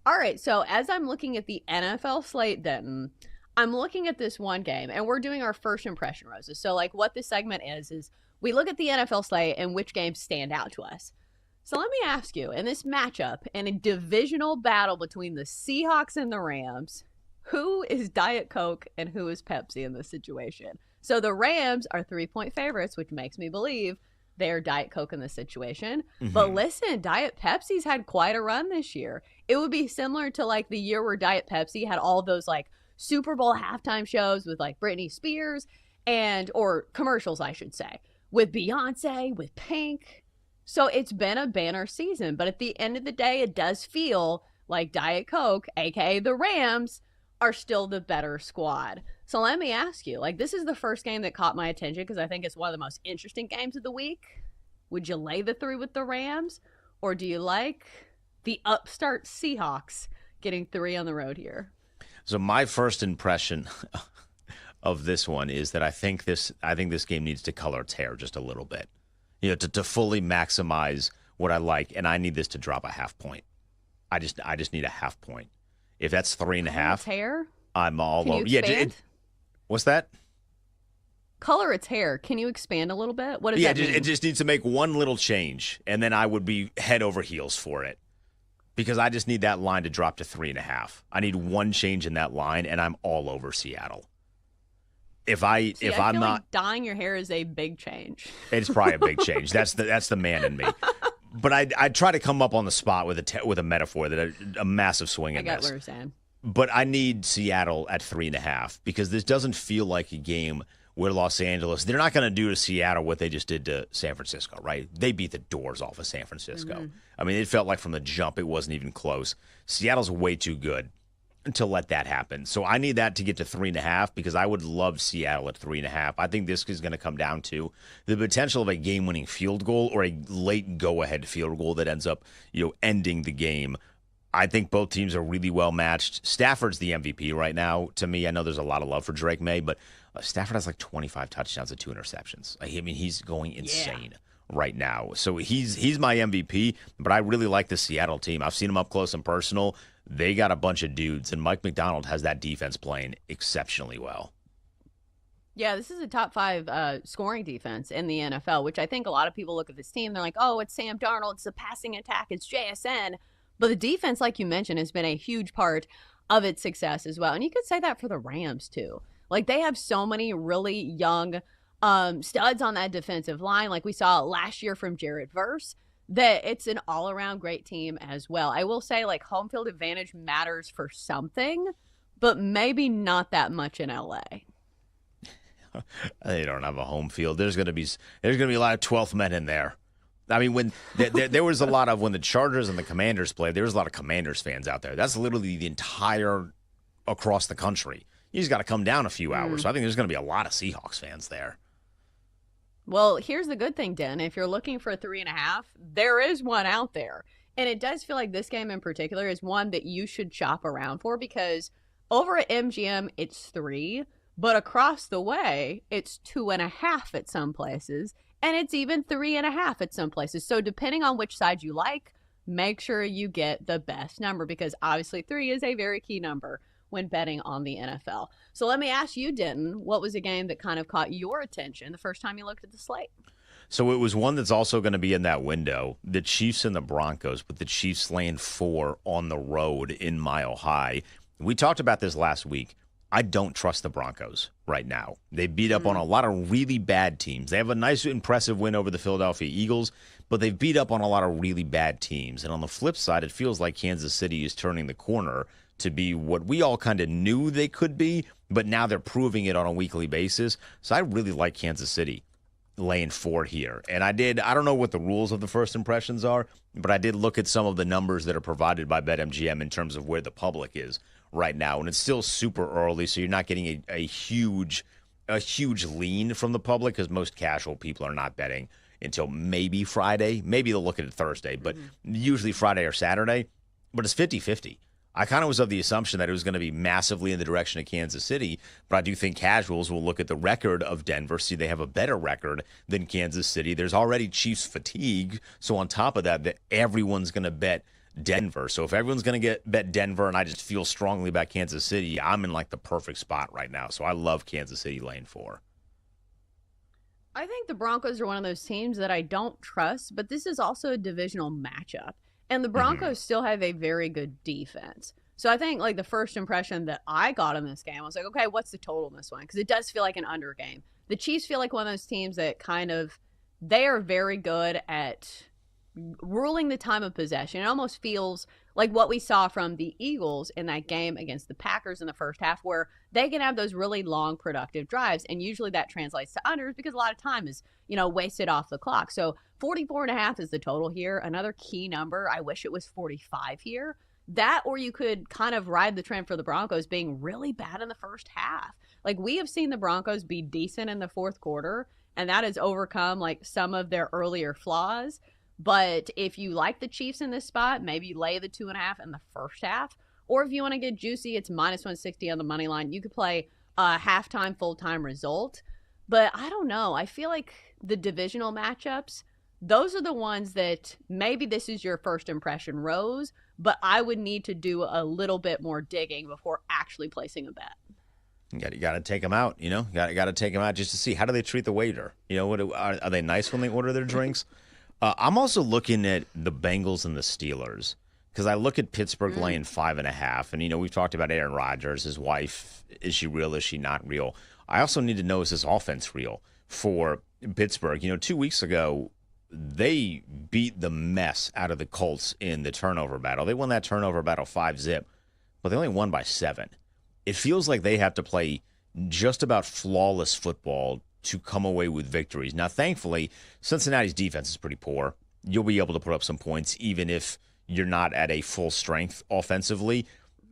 All right, so as I'm looking at the NFL slate, Denton, I'm looking at this one game, and we're doing our first impression roses. So, like, what this segment is we look at the NFL slate and which games stand out to us. So let me ask you, in this matchup, in a divisional battle between the Seahawks and the Rams, who is Diet Coke and who is Pepsi in this situation? So the Rams are 3-point favorites, which makes me believe they're Diet Coke in this situation. Mm-hmm. But listen, Diet Pepsi's had quite a run this year. It would be similar to like the year where Diet Pepsi had all those like Super Bowl halftime shows with like Britney Spears or commercials, I should say, with Beyonce, with Pink. So it's been a banner season, but at the end of the day, it does feel like Diet Coke, aka the Rams, are still the better squad. So let me ask you, like, this is the first game that caught my attention because I think it's one of the most interesting games of the week. Would you lay the 3 with the Rams, or do you like the upstart Seahawks getting 3 on the road here? So my first impression of this one is that I think this game needs to color its hair just a little bit, to fully maximize what I like, and I need this to drop a half point. I just need a half point. If that's 3.5, hair, I'm all Can over. You expand? What's that? Color its hair. Can you expand a little bit? What does that mean? It just needs to make one little change, and then I would be head over heels for it. Because I just need that line to drop to 3.5. I need one change in that line, and I'm all over Seattle. If I'm not like dyeing your hair is a big change. It's probably a big change. That's the man in me. But I try to come up on the spot with a metaphor that a massive swing and miss. I got what you're saying. But I need Seattle at 3.5 because this doesn't feel like a game where Los Angeles, they're not going to do to Seattle what they just did to San Francisco, right? They beat the doors off of San Francisco. Mm-hmm. I mean, it felt like from the jump it wasn't even close. Seattle's way too good to let that happen. So I need that to get to 3.5 because I would love Seattle at 3.5. I think this is going to come down to the potential of a game-winning field goal or a late go-ahead field goal that ends up, ending the game. I think both teams are really well matched. Stafford's the MVP right now. To me, I know there's a lot of love for Drake May, but Stafford has like 25 touchdowns and 2 interceptions. I mean, he's going insane right now. So he's my MVP, but I really like the Seattle team. I've seen them up close and personal. They got a bunch of dudes, and Mike McDonald has that defense playing exceptionally well. Yeah, this is a top 5 scoring defense in the NFL, which I think a lot of people look at this team. They're like, oh, it's Sam Darnold, it's the passing attack, it's JSN. But the defense, like you mentioned, has been a huge part of its success as well. And you could say that for the Rams, too. Like, they have so many really young studs on that defensive line, like we saw last year from Jared Verse, that it's an all-around great team as well. I will say, like, home field advantage matters for something, but maybe not that much in LA. They don't have a home field. There's going to be a lot of 12th men in there. I mean, when there was a lot of when the Chargers and the Commanders played, there was a lot of Commanders fans out there. That's literally the entire across the country. You just got to come down a few hours. So I think there's going to be a lot of Seahawks fans there. Well, here's the good thing, Den. If you're looking for a 3.5, there is one out there. And it does feel like this game in particular is one that you should shop around for because over at MGM, it's 3, but across the way, it's 2.5 at some places, and it's even 3.5 at some places. So depending on which side you like, make sure you get the best number because obviously 3 is a very key number when betting on the NFL. So let me ask you, Denton, what was a game that kind of caught your attention the first time you looked at the slate? So it was one that's also going to be in that window, the Chiefs and the Broncos, with the Chiefs laying 4 on the road in Mile High. We talked about this last week. I don't trust the Broncos right now. They beat up on a lot of really bad teams. They have a nice, impressive win over the Philadelphia Eagles, but they've beat up on a lot of really bad teams. And on the flip side, it feels like Kansas City is turning the corner to be what we all kind of knew they could be, but now they're proving it on a weekly basis. So I really like Kansas City laying 4 here. And I don't know what the rules of the first impressions are, but I did look at some of the numbers that are provided by BetMGM in terms of where the public is right now. And it's still super early, so you're not getting a huge lean from the public because most casual people are not betting until maybe Friday. Maybe they'll look at it Thursday, but usually Friday or Saturday. But it's 50-50. I kind of was of the assumption that it was going to be massively in the direction of Kansas City, but I do think casuals will look at the record of Denver, see they have a better record than Kansas City. There's already Chiefs fatigue, so on top of that everyone's going to bet Denver. So if everyone's going to bet Denver and I just feel strongly about Kansas City, I'm in like the perfect spot right now. So I love Kansas City lane 4. I think the Broncos are one of those teams that I don't trust, but this is also a divisional matchup. And the Broncos still have a very good defense. So I think like the first impression that I got in this game, I was like, okay, what's the total in this one? Because it does feel like an under game. The Chiefs feel like one of those teams that they are very good at ruling the time of possession. It almost feels like what we saw from the Eagles in that game against the Packers in the first half, where they can have those really long, productive drives. And usually that translates to unders because a lot of time is, wasted off the clock. So 44.5 is the total here. Another key number. I wish it was 45 here. That, or you could kind of ride the trend for the Broncos being really bad in the first half. Like, we have seen the Broncos be decent in the fourth quarter, and that has overcome like some of their earlier flaws. But if you like the Chiefs in this spot, maybe lay the 2.5 in the first half. Or if you want to get juicy, it's minus 160 on the money line. You could play a halftime, full-time result. But I don't know. I feel like the divisional matchups, those are the ones that maybe this is your first impression rose, but I would need to do a little bit more digging before actually placing a bet. You got to take them out, got to take them out just to see how do they treat the waiter. What are they nice when they order their drinks? I'm also looking at the Bengals and the Steelers because I look at Pittsburgh laying 5.5. And, we've talked about Aaron Rodgers, his wife. Is she real? Is she not real? I also need to know, is this offense real for Pittsburgh? 2 weeks ago, they beat the mess out of the Colts in the turnover battle. They won that turnover battle 5-0, but they only won by 7. It feels like they have to play just about flawless football to come away with victories. Now, thankfully, Cincinnati's defense is pretty poor. You'll be able to put up some points even if you're not at a full strength offensively.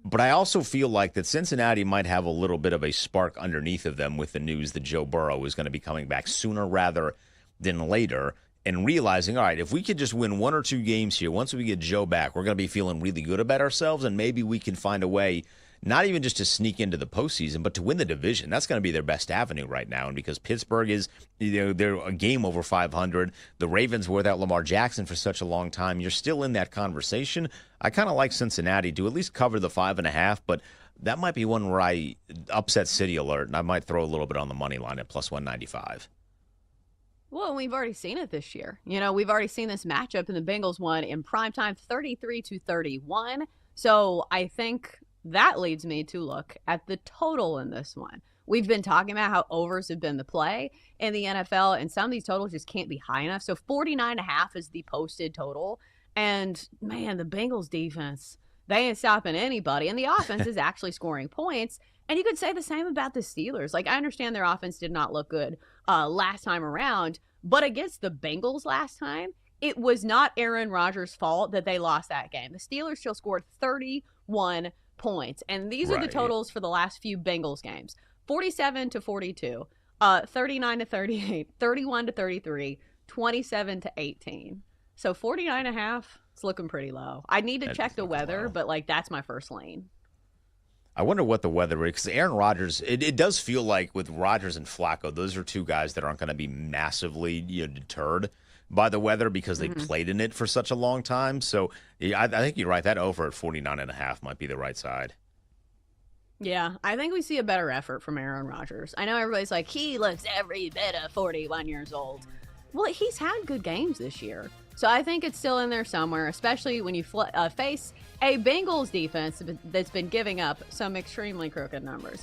But I also feel like that Cincinnati might have a little bit of a spark underneath of them with the news that Joe Burrow is going to be coming back sooner rather than later, and realizing, all right, if we could just win 1 or 2 games here, once we get Joe back, we're going to be feeling really good about ourselves, and maybe we can find a way not even just to sneak into the postseason, but to win the division. That's going to be their best avenue right now. And because Pittsburgh is, they're a game over 500. The Ravens were without Lamar Jackson for such a long time. You're still in that conversation. I kind of like Cincinnati to at least cover the 5.5, but that might be one where I upset City alert, and I might throw a little bit on the money line at plus 195. Well, we've already seen it this year. We've already seen this matchup, and the Bengals won in primetime 33-31. So I think that leads me to look at the total in this one. We've been talking about how overs have been the play in the NFL, and some of these totals just can't be high enough. So 49.5 is the posted total. And, man, the Bengals defense, they ain't stopping anybody. And the offense is actually scoring points. And you could say the same about the Steelers. Like, I understand their offense did not look good last time around, but against the Bengals last time, it was not Aaron Rodgers' fault that they lost that game. The Steelers still scored 31 points. And these are the totals for the last few Bengals games. 47-42, 39-38, 31-33, 27-18. So 49.5, it's looking pretty low. I need to check the weather, but like that's my first lane. I wonder what the weather is, because Aaron Rodgers, it does feel like with Rodgers and Flacco, those are two guys that aren't going to be massively deterred by the weather because they played in it for such a long time. So I think you're right. That over at 49.5 might be the right side. Yeah, I think we see a better effort from Aaron Rodgers. I know everybody's like, he looks every bit of 41 years old. Well, he's had good games this year. So I think it's still in there somewhere, especially when you face a Bengals defense that's been giving up some extremely crooked numbers.